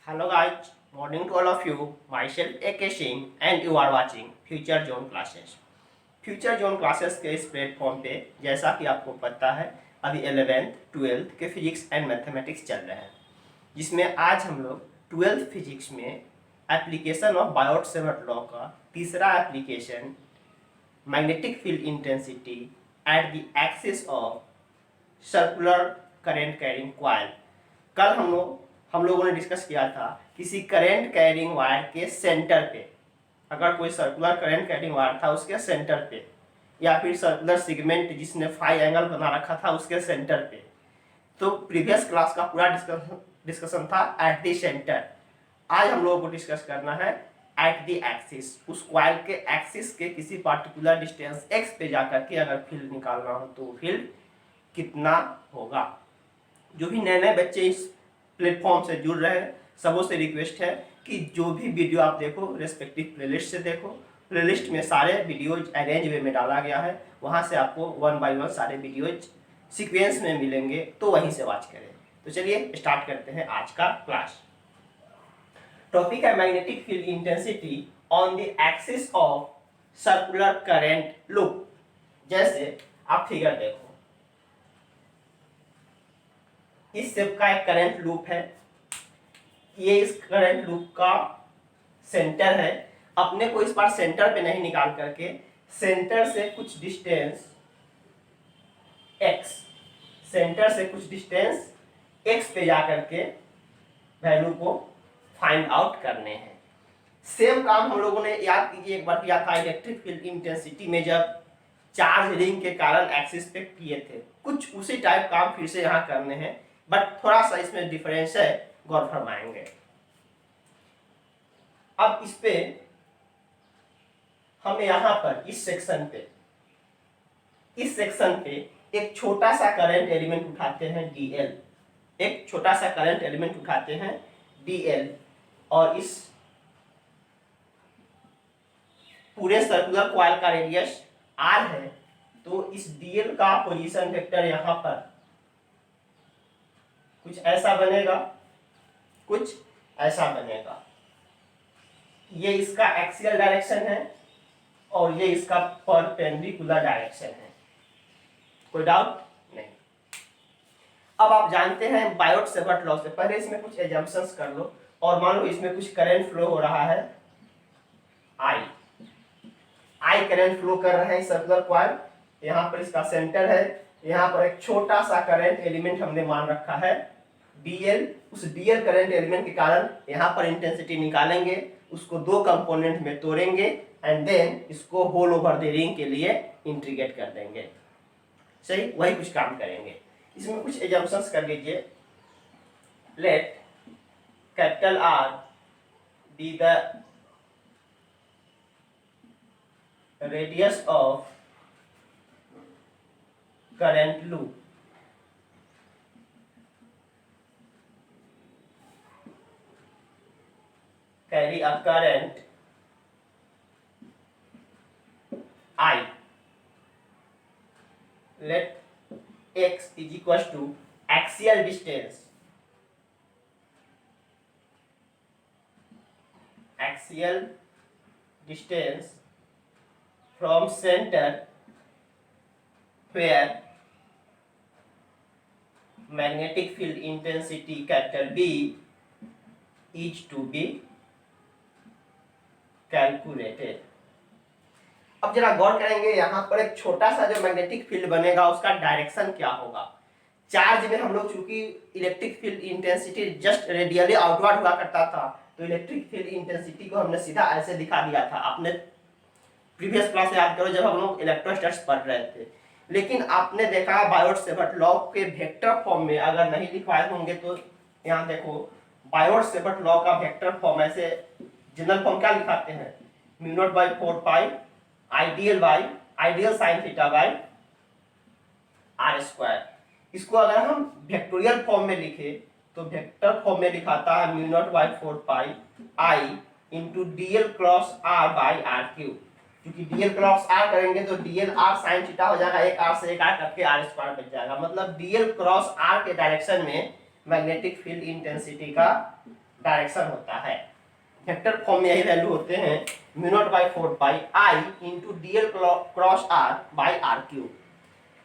Hello guys, morning to all of you. Myself AK Singh and you are watching Future Zone Classes. Future zone classes के इस platform पे जैसा कि आपको पता है अभी 11th 12th के फिजिक्स एंड मैथमेटिक्स चल रहे हैं, जिसमें आज हम लोग 12th फिजिक्स में एप्लीकेशन ऑफ बायोट-सेवर्ट लॉ का तीसरा application magnetic field intensity at the axis of circular current carrying coil. कल हम लोगों ने डिस्कस किया था किसी करंट कैरिंग वायर के सेंटर पे, अगर कोई सर्कुलर करंट कैरिंग वायर था उसके सेंटर पे, या फिर सर्कुलर सेगमेंट जिसने फाई एंगल बना रखा था उसके सेंटर पे, तो प्रीवियस क्लास का पूरा डिस्कशन था एट द सेंटर। आज हम लोगों को डिस्कस करना है एट द एक्सिस, उस कॉइल के एक्सिस के किसी पार्टिकुलर डिस्टेंस एक्स पे जाकर के अगर फील्ड निकालना हो तो फील्ड कितना होगा। जो भी नए नए बच्चे इस प्लेटफॉर्म से जुड़ रहे हैं सबों से रिक्वेस्ट है कि जो भी वीडियो आप देखो रेस्पेक्टिव प्लेलिस्ट से देखो। प्लेलिस्ट में सारे वीडियोज अरेंज वे में डाला गया है, वहाँ से आपको 1 बाय 1 सारे वीडियोज सीक्वेंस में मिलेंगे, तो वहीं से वॉच करें। तो चलिए स्टार्ट करते हैं आज का क्लास। टॉपिक है magnetic field intensity on the axis of circular current loop. जैसे आप फिगर देखो, इस शेप का एक करंट लूप है, ये इस करंट लूप का सेंटर है। अपने को इस बार सेंटर पे नहीं निकाल करके सेंटर से कुछ डिस्टेंस x, सेंटर से कुछ डिस्टेंस x पे जा करके वैल्यू को फाइंड आउट करने हैं। सेम काम हम लोगों ने याद कीजिए एक बार किया था इलेक्ट्रिक फील्ड इंटेंसिटी में, जब चार्ज रिंग के कारण एक्सिस पे किए थे। कुछ उसी टाइप काम फिर से यहाँ करने हैं, बट थोड़ा सा इसमें डिफरेंस है, गौर फरमाएंगे। अब इस पे हम यहाँ पर इस सेक्शन पे एक छोटा सा करंट एलिमेंट उठाते हैं dl, एक छोटा सा करंट एलिमेंट उठाते हैं dl, और इस पूरे सर्कुलर कॉइल का रेडियस r है, तो इस dl का पोजीशन वेक्टर यहाँ पर कुछ ऐसा बनेगा, कुछ ऐसा बनेगा। ये इसका एक्सियल डायरेक्शन है और ये इसका परपेंडिकुलर डायरेक्शन है। कोई डाउट नहीं। अब आप जानते हैं बायोट-सेवर्ट लॉ से, पहले इसमें कुछ एजम्पशंस कर लो, और मान लो इसमें कुछ करंट फ्लो हो रहा है I करंट फ्लो कर रहे हैं सर्कुलर कॉइल। यहाँ पर इसका सेंटर है, यहाँ पर एक छोटा सा करंट एलिमेंट हमने मान रखा है dl। उस dl करंट एलिमेंट के कारण यहाँ पर इंटेंसिटी निकालेंगे, उसको दो कंपोनेंट में तोड़ेंगे एंड देन इसको होल ओवर द रिंग के लिए इंटीग्रेट कर देंगे। सही, वही कुछ काम करेंगे। इसमें कुछ एजम्पशंस कर लीजिए। Let capital R be the radius of current loop, carry a current I. Let x is equals to axial distance, from center where magnetic field intensity capital B is to be calculated. अब जरा गौर करेंगे, यहाँ पर एक छोटा सा जो magnetic field बनेगा उसका डायरेक्शन क्या होगा। चार्ज में हम लोग चूंकि electric field intensity just radially outward हुआ करता था, तो इलेक्ट्रिक फील्ड इंटेंसिटी को हमने सीधा ऐसे दिखा दिया था। आपने प्रीवियस क्लास याद करो जब हम लोग इलेक्ट्रोस्टैटिक्स पढ़ रहे थे। लेकिन आपने देखा बायोट-सेवर्ट लॉ के वेक्टर फॉर्म में अगर नहीं लिखवाए होंगे तो यहाँ देखो, बायोट-सेवर्ट लॉ का वेक्टर फॉर्म ऐसे जनरल फॉर्म क्या लिखाते हैं, mu not by 4 pi ideal sine theta by r square. इसको अगर हम वेक्टोरियल फॉर्म में लिखे तो वेक्टर फॉर्म में लिखाता है mu naught by 4 pi i into dl cross r by r cube. क्योंकि dl क्रॉस r करेंगे तो dl r साइन थीटा हो जाएगा, एक r से एक r कट के r स्क्वायर बच जाएगा। मतलब dl क्रॉस r के डायरेक्शन में मैग्नेटिक फील्ड इंटेंसिटी का डायरेक्शन होता है। वेक्टर फॉर्म में यही वैल्यू होते हैं mu not by 4 pi I into dl cross r by are cube.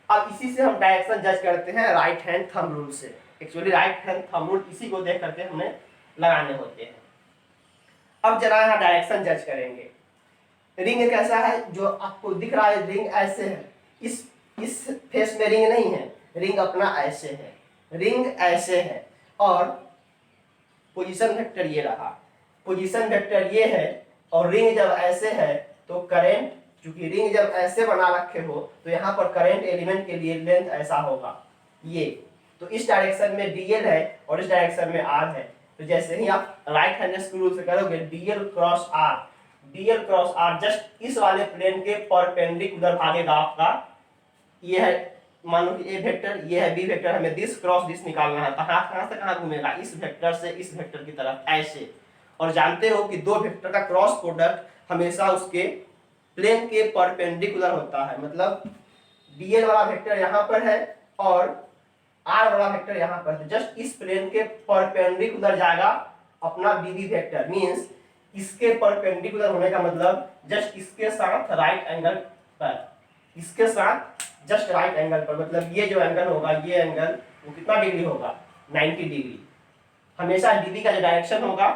अब इसी से हम डायरेक्शन जज करते हैं राइट हैंड थंब रूल से। Actually right hand thumb rule इसी को देख करके हमें लगाने होते हैं। अब जरा यहाँ डायरेक्शन जज करेंगे। रिंग कैसा है, जो आपको दिख रहा है रिंग ऐसे है, इस फेस में रिंग नहीं है, रिंग अपना ऐसे है, रिंग ऐसे है और पोजीशन वेक्टर ये रहा, पोजीशन वेक्टर ये है और रिंग जब ऐसे है तो करंट, चूंकि रिंग जब ऐसे बना रखे हो तो यहाँ पर करंट एलिमेंट के लिए लेंथ ऐसा होगा ये, तो इस डायरेक्शन में डीएल है और इस डायरेक्शन में आर है। तो जैसे ही आप राइट हैंड रूल से करोगे dl cross r, dl cross r just इस वाले प्लेन के परपेंडिकुलर भागेगा आपका। ये है मान लो कि ए वेक्टर, ये है बी वेक्टर, हमें दिस क्रॉस दिस निकालना है, तो कहां से कहां घूमेगा, इस वेक्टर से इस वेक्टर की तरफ ऐसे। और जानते हो कि दो वेक्टर का क्रॉस प्रोडक्ट हमेशा उसके प्लेन के परपेंडिकुलर होता है, मतलब डीएल वाला वेक्टर यहाँ पर है और आर वाला वेक्टर यहाँ पर है, जस्ट इस प्लेन के परपेंडिकुलर जाएगा अपना बीबी वेक्टर। मींस इसके परपेंडिकुलर होने का मतलब जस्ट इसके साथ राइट एंगल पर, इसके साथ जस्ट राइट एंगल पर, मतलब ये जो एंगल होगा ये एंगल वो कितना डिग्री होगा, 90 डिग्री। हमेशा डीबी का जो डायरेक्शन होगा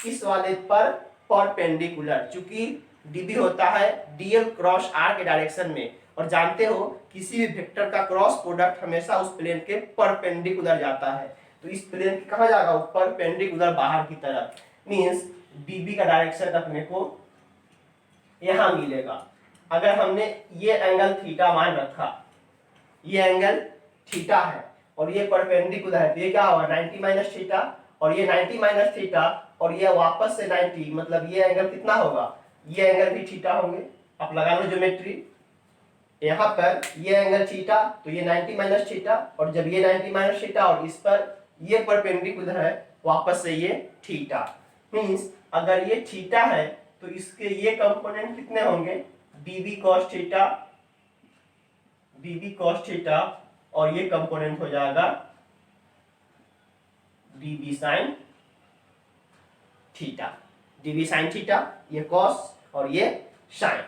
इस वाले पर परपेंडिकुलर, चूंकि डीबी होता है डीएल क्रॉस आर के डायरेक्शन में, और जानते हो किसी भी वेक्टर का क्रॉस प्रोडक्ट हमेशा उस प्लेन के परपेंडिकुलर जाता है। तो इस प्लेन के कहां जाएगा, परपेंडिकुलर बाहर की तरफ। मींस डीबी का डायरेक्शन अपने को यहां मिलेगा। अगर हमने ये एंगल थीटा मान रखा, ये एंगल थीटा है और ये परपेंडिकुलर है, तो ये क्या होगा 90 माइनस थीटा, और ये 90 माइनस थीटा और ये वापस से 90, मतलब ये एंगल कितना होगा, ये एंगल भी थीटा होंगे। आप लगा लो ज्योमेट्री, यहाँ पर ये एंगल थीटा तो ये 90 माइनस थीटा, और जब ये 90 माइनस थीटा और इस पर ये परपेंडिकुलर है वापस से ये थीटा। मींस अगर ये थीटा है तो इसके ये कंपोनेंट कितने होंगे, dB cos theta, dB cos theta, और ये कंपोनेंट हो जाएगा dB sine theta, dB sine theta, ये कॉस और ये साइन।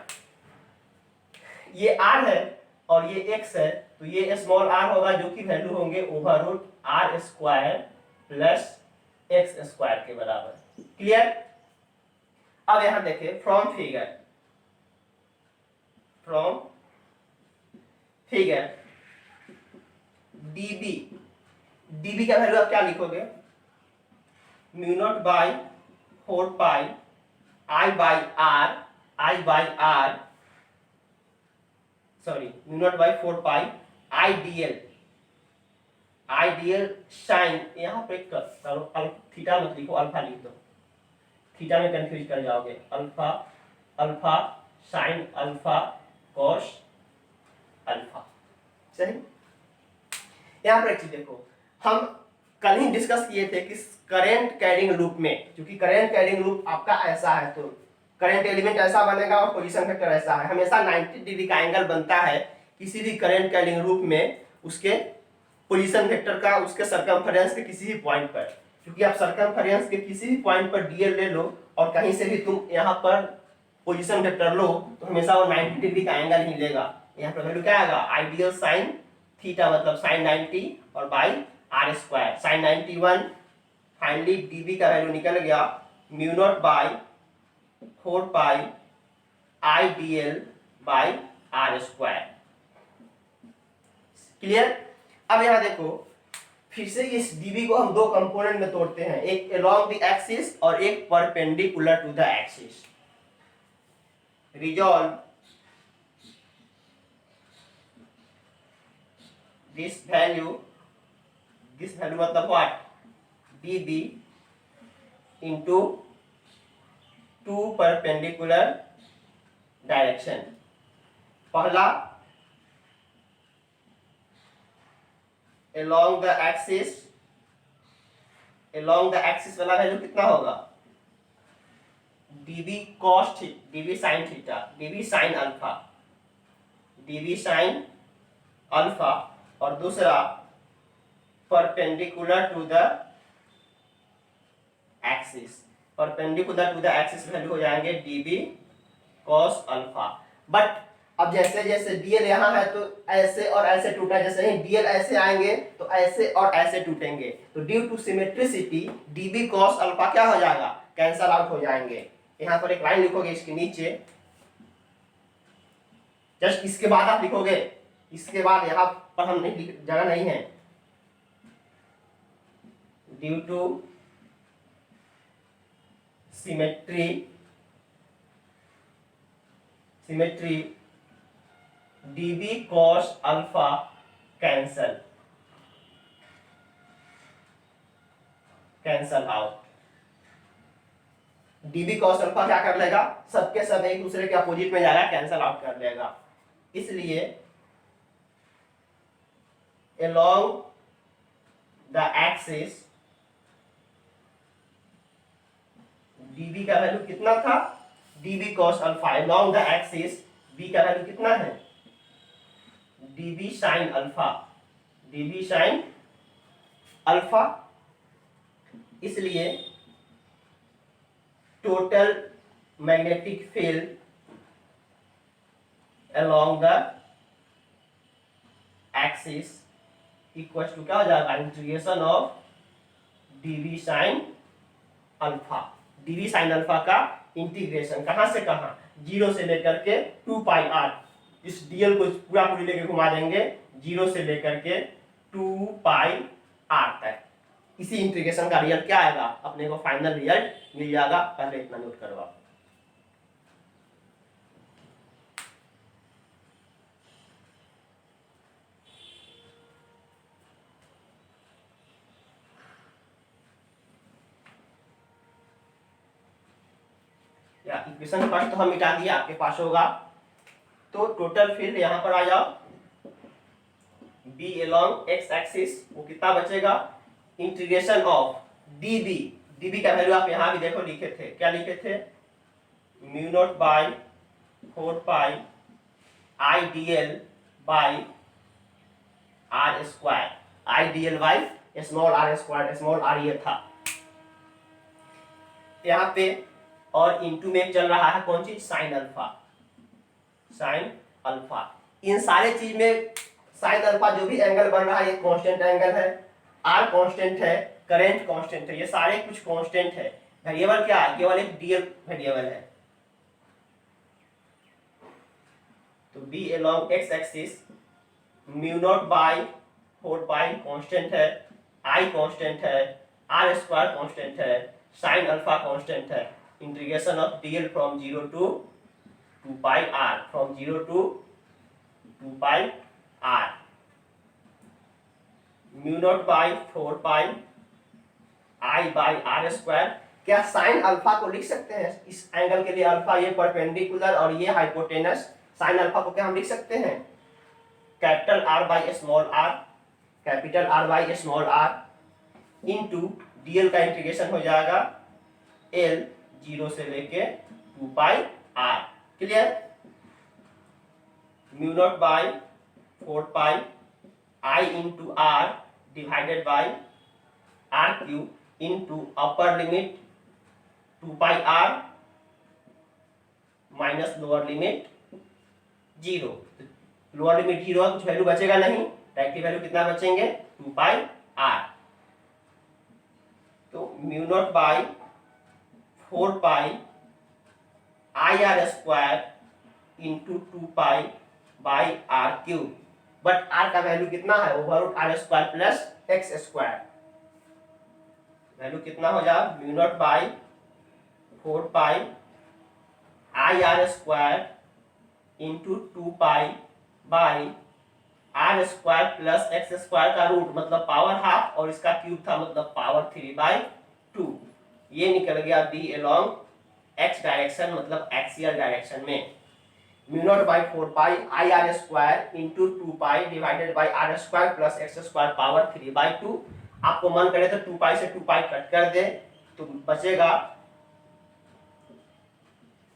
ये आर है और ये एक्स है, तो ये स्मॉल आर होगा जो कि वैल्यू होंगे over root are square plus x square के बराबर। क्लियर। अब यहां देखिए फ्रॉम फिगर डीबी, डीबी का वैल्यू आप क्या लिखोगे, mu not by 4 pi I by r sorry mu not by 4 pi I dl sine, यहाँ पे थीटा मत लिखो, अल्फा लिख दो, थीटा में कंफ्यूज कर जाओगे, alpha alpha sine alpha cos alpha. सही। यहाँ पर एक चीज देखो, हम कल ही डिस्कस किए थे कि करंट कैरिंग लूप में, क्योंकि करंट कैरिंग लूप आपका ऐसा है तो करंट एलिमेंट ऐसा बनेगा और पोजीशन वेक्टर ऐसा है, हमेशा 90 डिग्री का एंगल बनता है किसी भी करंट कैरिंग लूप में उसके पोजीशन वेक्टर का उसके सर्कमफेरेंस के किसी भी पॉइंट पर। क्योंकि आप सर्कमफेरेंस के किसी भी पॉइंट पर डीएल ले लो और कहीं से भी तुम यहाँ पर पोजीशन वेक्टर लो तो हमेशा वो 90 डिग्री का एंगल ही लेगा। यहाँ पर वैल्यू क्या आएगा, आइडियल साइन थीटा मतलब साइन 90 और by are square sine 91। Finally dB का वैल्यू निकल गया mu not by 4 pi I dl by are square. Clear. अब यहां देखो फिर से इस डीबी को हम दो कंपोनेंट में तोड़ते हैं, एक अलोंग द एक्सिस और एक perpendicular to the axis. Resolve this value मतलब what, dB into two perpendicular direction. पहला along the axis वाला वैल्यू कितना होगा, db cos db sin theta, db sin alpha, db sin alpha, और दूसरा perpendicular to the axis, perpendicular to the axis value हो जाएंगे dB cos alpha. But अब जैसे जैसे डीएल यहाँ है तो ऐसे और ऐसे टूटा, जैसे ही डीएल ऐसे आएंगे तो ऐसे और ऐसे टूटेंगे, तो due to symmetricity dB cos alpha क्या हो जाएगा, कैंसल आउट हो जाएंगे। यहाँ पर एक लाइन लिखोगे इसके नीचे, जस्ट इसके बाद आप लिखोगे, इसके बाद यहाँ पर हम नहीं जगह नहीं है, due to symmetry dB cos alpha cancel out. dB cos alpha क्या कर लेगा, सबके सब एक दूसरे के अपोजिट में जाएगा, कैंसल आउट कर लेगा। इसलिए along the axis dB का वैल्यू कितना था, dB cos alpha, along the axis b का वैल्यू कितना है, dB sin अल्फा। इसलिए total magnetic field along the axis equal to क्या हो जाएगा, integration of dB sin alpha. dB sin alpha का इंटीग्रेशन कहां से कहां, 0 से लेकर के 2 पाई r, इस dl को पूरा पूरी लेके घुमा देंगे 0 से लेकर के 2 पाई r तक। इसी इंटीग्रेशन का रिजल्ट क्या आएगा, अपने को फाइनल रिजल्ट मिल जाएगा। पहले इतना नोट करवाओ। या इक्वेशन फर्स्ट तो हम मिटा दिया, आपके पास होगा। तो टोटल फील्ड यहां पर आ जाओ, बी अलोंग एक्स एक्सिस वो कितना बचेगा, इंटीग्रेशन ऑफ dB का वैल्यू आप यहां भी देखो लिखे थे, क्या लिखे थे, mu naught by 4 pi I dl by are square, I dl by small r square, small r ये था यहाँ पे, और इनटू में चल रहा है कौन चीज, साइन अल्फा। इन सारे चीज में साइन अल्फा जो भी एंगल बन रहा है ये कांस्टेंट एंगल है, आर कांस्टेंट है, करंट कांस्टेंट है, ये सारे कुछ कांस्टेंट है। वेरिएबल क्या है, केवल एक डीएल वेरिएबल है। तो B along X axis mu not by 4 pi constant है, आई कांस्टेंट है, आर स्क्वायर कांस्टेंट है, साइन अल्फा कांस्टेंट है। Integration of DL from 0 to 2 pi R, from 0 to 2 pi R, mu not by 4 pi I by are square. क्या sine alpha को लिख सकते हैं, इस एंगल के लिए अल्फा ये परपेंडिकुलर और ये हाइपोटेनस, साइन अल्फा को क्या हम लिख सकते हैं, capital R by small R, capital R by small R into DL का इंटीग्रेशन हो जाएगा एल 0 से लेके 2 pi R. Clear, mu not by 4 pi I into R divided by are cube into upper limit 2 pi R minus lower limit 0। Lower limit 0 है, कुछ value बचेगा नहीं, direct value कितना बचेंगे 2 पाई आर। तो mu not by 4 pi I R square into 2 pi by are cube, but R का value कितना है, over root are square plus x square, value कितना हो जाए mu not by 4 pi I R square into 2 pi by are square plus x square का root मतलब power half, और इसका क्यूब था मतलब पावर 3/2। ये निकल गया बी अलोंग एक्स डायरेक्शन मतलब एक्सियल डायरेक्शन में। Mu not by 4 pi I R square into 2 pi divided by are square plus x square power 3/2। आपको मन करे तो 2 पाई से 2 पाई कट कर दे तो बचेगा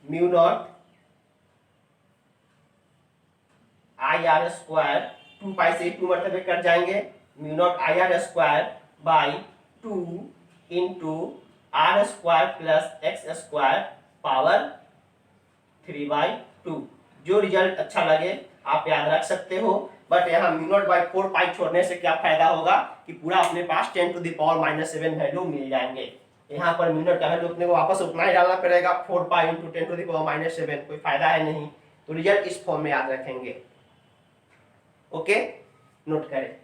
mu naught I R square, 2 pi से 2 मरतबे कट जाएंगे, mu naught I R square by 2 into R square plus x square power 3/2। जो रिजल्ट अच्छा लगे आप याद रख सकते हो, बट यहाँ μ0/4 छोड़ने से क्या फायदा होगा कि पूरा अपने पास 10⁻⁻7 वैल्यू मिल जाएंगे। यहाँ पर μ0 का वैल्यू अपने को वापस उतना ही डालना पड़ेगा, 4π × 10⁻⁻7, कोई फायदा है नहीं। तो रिजल्ट इस फॉर्म में याद रखेंगे। ओके, नोट करें।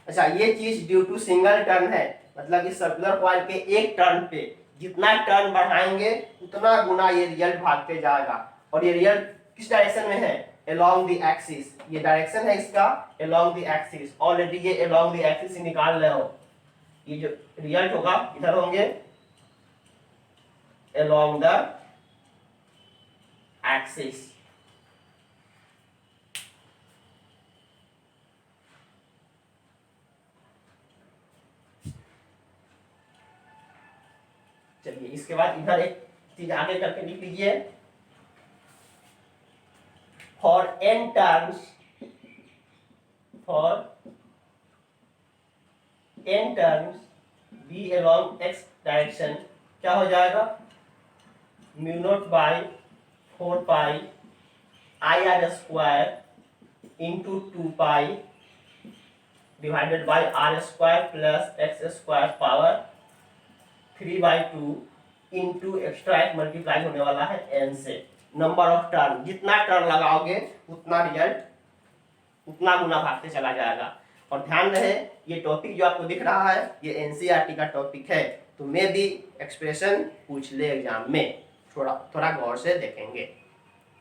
अच्छा, ये चीज ड्यू टू सिंगल टर्न है, मतलब इस सर्कुलर कॉइल के एक टर्न पे जितना टर्न बढ़ाएंगे उतना गुना ये रिजल्ट भागते जाएगा। और ये रिजल्ट किस डायरेक्शन में है? Along the axis. ये डायरेक्शन है इसका अलोंग द एक्सिस। ऑलरेडी ये अलोंग द एक्सिस ही निकाल रहे हो। ये जो रिजल्ट होगा इधर होंगे अलोंग द एक्सिस। चलिए, इसके बाद इधर एक चीज आगे करके लिख लीजिए। For n turns B along x direction क्या हो जाएगा? μ0/4π IR square into 2π divided by r square plus x square power 3/2 into extra एक मल्टीप्लाई होने वाला है n से। नंबर ऑफ टर्न, जितना टर्न लगाओगे उतना रिजल्ट उतना गुना भागते चला जाएगा। और ध्यान रहे ये टॉपिक जो आपको दिख रहा है ये एनसीईआरटी का टॉपिक है, तो मे भी एक्सप्रेशन पूछ ले एग्जाम में, थोड़ा गौर से देखेंगे।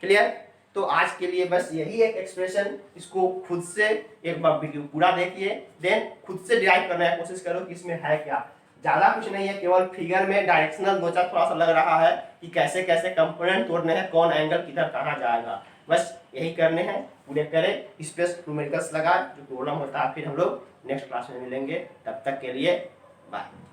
क्लियर? तो आज के लिए बस यही एक एक्सप्रेशन, इसको खुद से एक बार वीडियो पूरा देखिए, देन खुद से डिराइव करने की कोशिश करो कि इसमें है क्या। ज्यादा कुछ नहीं है, केवल फिगर में डायरेक्शनल दो चार थोड़ा सा लग रहा है कि कैसे कैसे कंपोनेंट तोड़ने हैं, कौन एंगल किधर कहाँ जाएगा, बस यही करने हैं। पूरे करें, इस पे न्यूमेरिकल्स लगा जो प्रॉब्लम होता है, फिर हम लोग नेक्स्ट क्लास में मिलेंगे। तब तक के लिए बाय।